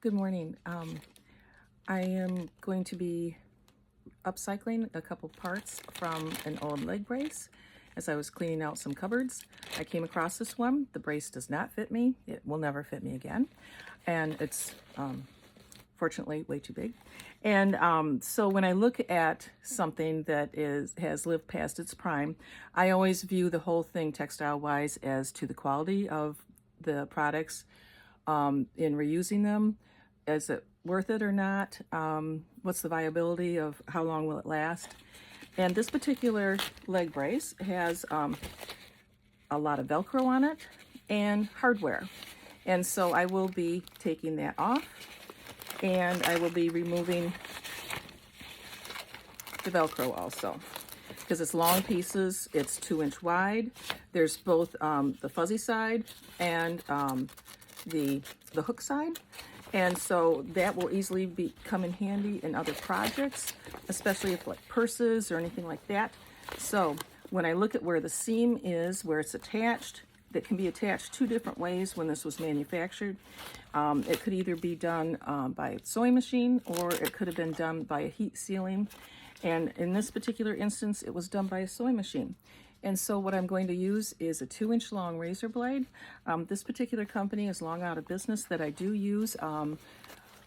Good morning. I am going to be upcycling a couple parts from an old leg brace. As I was cleaning out some cupboards, I came across this one. The brace does not fit me. It will never fit me again. And it's fortunately way too big. And so when I look at something that has lived past its prime, I always view the whole thing textile-wise as to the quality of the products in reusing them. Is it worth it or not? What's the viability of how long will it last? And this particular leg brace has a lot of Velcro on it and hardware. And so I will be taking that off, and I will be removing the Velcro also, because it's long pieces. It's 2-inch wide. There's both the fuzzy side and the hook side. And so that will easily come in handy in other projects, especially if like purses or anything like that. So when I look at where the seam is, where it's attached, that can be attached two different ways when this was manufactured. It could either be done by a sewing machine, or it could have been done by a heat sealing. And in this particular instance, it was done by a sewing machine. And so what I'm going to use is a 2-inch long razor blade. This particular company is long out of business that I do use.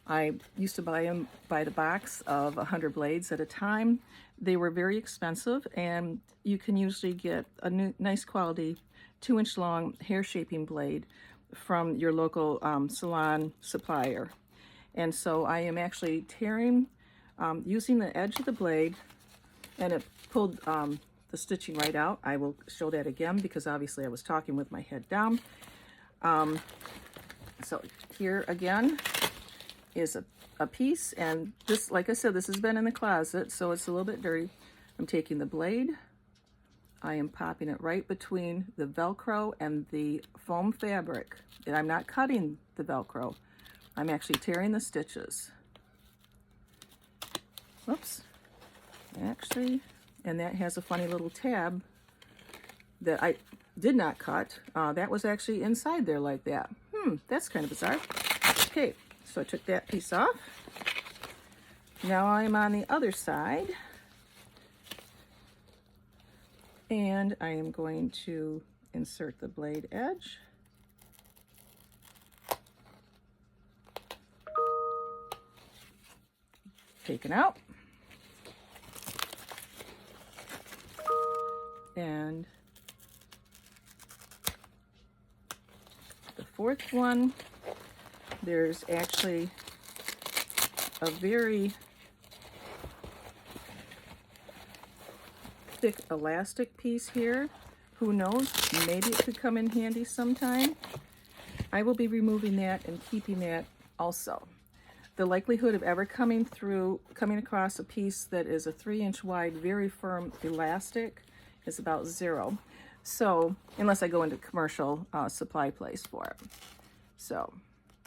I used to buy them by the box of 100 blades at a time. They were very expensive, and you can usually get a nice quality 2-inch long hair shaping blade from your local salon supplier. And so I am actually tearing, using the edge of the blade, and it pulled the stitching right out. I will show that again because obviously I was talking with my head down. So here again is a piece, and this, like I said, this has been in the closet, so it's a little bit dirty. I'm taking the blade, I am popping it right between the Velcro and the foam fabric, and I'm not cutting the Velcro. I'm actually tearing the stitches. Whoops. Actually, and that has a funny little tab that I did not cut. That was actually inside there like that. That's kind of bizarre. Okay, so I took that piece off. Now I'm on the other side, and I am going to insert the blade edge. Taken out. And the fourth one, there's actually a very thick elastic piece here. Who knows, maybe it could come in handy sometime. I will be removing that and keeping that also. The likelihood of ever coming across a piece that is a 3-inch wide, very firm elastic is about 0. So unless I go into commercial supply place for it. So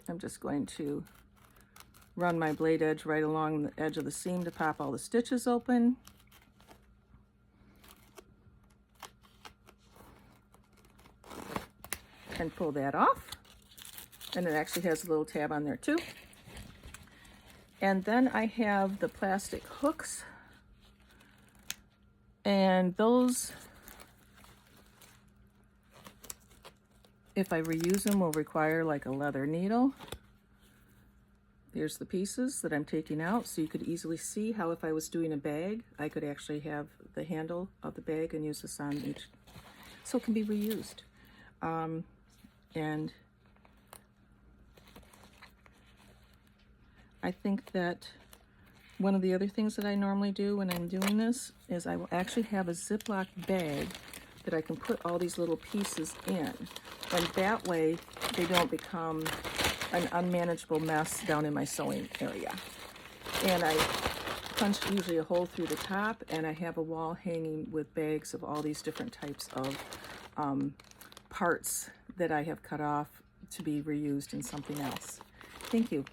I'm just going to run my blade edge right along the edge of the seam to pop all the stitches open. And pull that off. And it actually has a little tab on there too. And then I have the plastic hooks, and those, if I reuse them, will require like a leather needle. Here's the pieces that I'm taking out, so you could easily see how if I was doing a bag, I could actually have the handle of the bag and use this on each, so it can be reused. And I think that one of the other things that I normally do when I'm doing this is I will actually have a Ziploc bag that I can put all these little pieces in. And that way they don't become an unmanageable mess down in my sewing area. And I punch usually a hole through the top, and I have a wall hanging with bags of all these different types of parts that I have cut off to be reused in something else. Thank you.